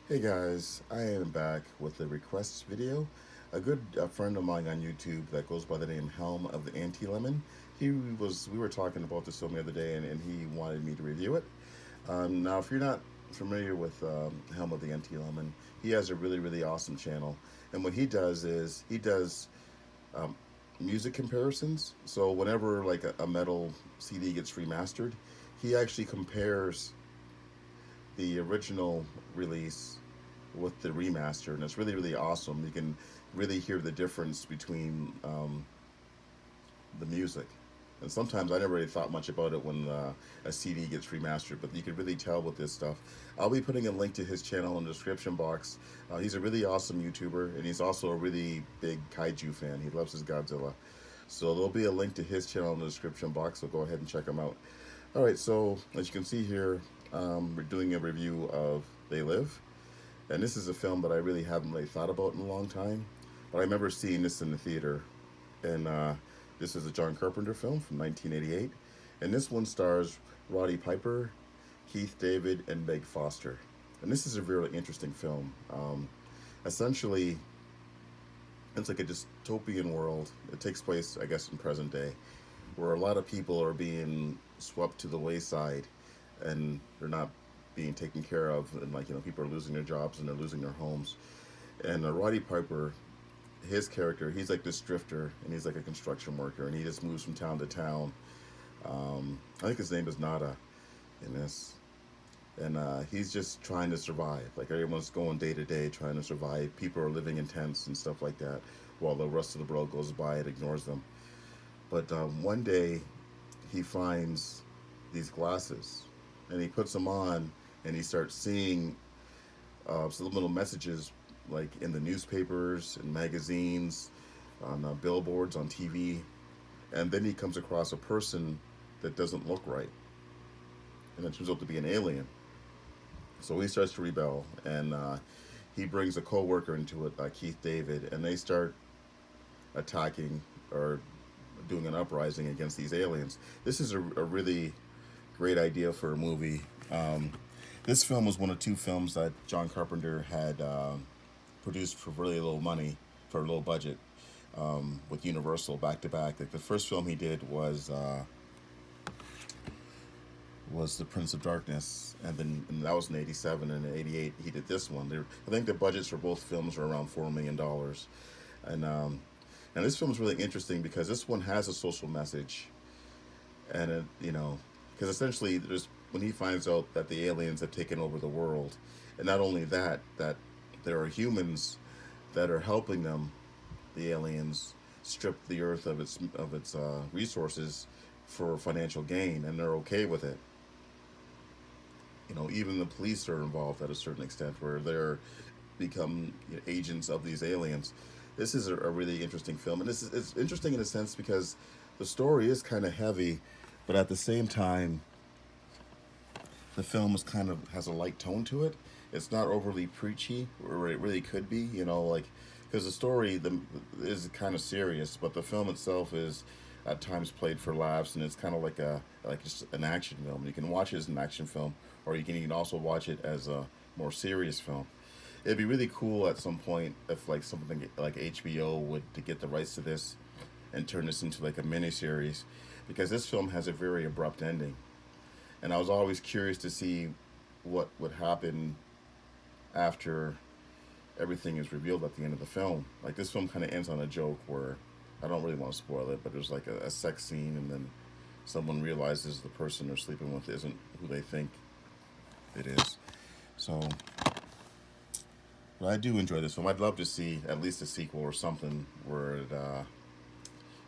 Hey guys, I am back with a requests video. A good friend of mine on YouTube that goes by the name Helm of the Anti-Lemon. We were talking about this film the other day, and he wanted me to review it. Now, if you're not familiar with Helm of the Anti-Lemon, he has a really awesome channel, and what he does is he does um, music comparisons. So whenever like a metal CD gets remastered, he actually compares the original release with the remaster, and it's really awesome. You can really hear the difference between the music. And sometimes I never really thought much about it when a CD gets remastered, but you can really tell with this stuff. I'll be putting a link to his channel in the description box. He's a really awesome YouTuber, and he's also a really big kaiju fan. He loves his Godzilla. So there'll be a link to his channel in the description box, so go ahead and check him out. All right, so as you can see here, we're doing a review of They Live. And this is a film that I really haven't really thought about in a long time. But I remember seeing this in the theater. And this is a John Carpenter film from 1988. And this one stars Roddy Piper, Keith David, and Meg Foster. And this is a really interesting film. Essentially, it's like a dystopian world. It takes place, I guess, in present day, where a lot of people are being swept to the wayside, and they're not being taken care of, and people are losing their jobs and they're losing their homes. And Roddy Piper, his character, he's like this drifter, and he's like a construction worker, and he just moves from town to town. I think his name is Nada in this, and he's just trying to survive. Like everyone's going day to day trying to survive. People are living in tents and stuff like that, while the rest of the world goes by and ignores them. But one day, he finds these glasses, and he puts them on, and he starts seeing subliminal messages like in the newspapers and magazines, on billboards, on TV, and then he comes across a person that doesn't look right, and it turns out to be an alien. So he starts to rebel, and he brings a co-worker into it, Keith David, and they start attacking or doing an uprising against these aliens. This is a really great idea for a movie. This film was one of two films that John Carpenter had produced for really little money, for a low budget, with Universal back to back. Like the first film he did was The Prince of Darkness, and that was in '87, and in '88 he did this one. I think the budgets for both films were around $4 million, and this film is really interesting because this one has a social message, and because essentially there's when he finds out that the aliens have taken over the world, and not only that, that there are humans that are helping them, the aliens, strip the earth of its resources for financial gain, and they're okay with it. Even the police are involved at a certain extent, where they're become agents of these aliens. This is a really interesting film, and it's interesting in a sense because the story is kind of heavy, but at the same time, the film is kind of has a light tone to it. It's not overly preachy, or it really could be, like because the story is kind of serious, but the film itself is at times played for laughs, and it's kind of like just an action film. You can watch it as an action film, or you can also watch it as a more serious film. It'd be really cool at some point if like something like HBO would to get the rights to this and turn this into like a miniseries, because this film has a very abrupt ending, and I was always curious to see what would happen after everything is revealed at the end of the film. Like this film kind of ends on a joke where I don't really want to spoil it, but there's like a sex scene, and then someone realizes the person they're sleeping with isn't who they think it is. So, but I do enjoy this film. I'd love to see at least a sequel or something where it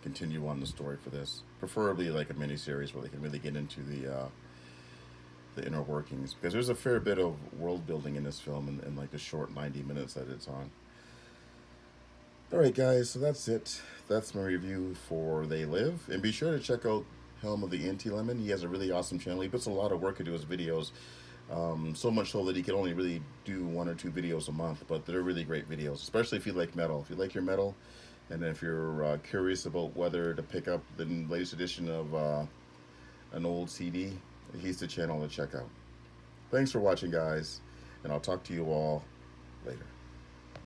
continue on the story for this. Preferably like a miniseries where they can really get into the inner workings, because there's a fair bit of world building in this film in like the short 90 minutes that it's on. All right, guys, so that's it. That's my review for They Live, and be sure to check out Helm of the Anti-Lemon. He has a really awesome channel. He puts a lot of work into his videos, so much so that he can only really do one or two videos a month, but they're really great videos, especially if you like metal. If you like your metal, and if you're curious about whether to pick up the latest edition of an old CD, he's the channel to check out. Thanks for watching, guys, and I'll talk to you all later.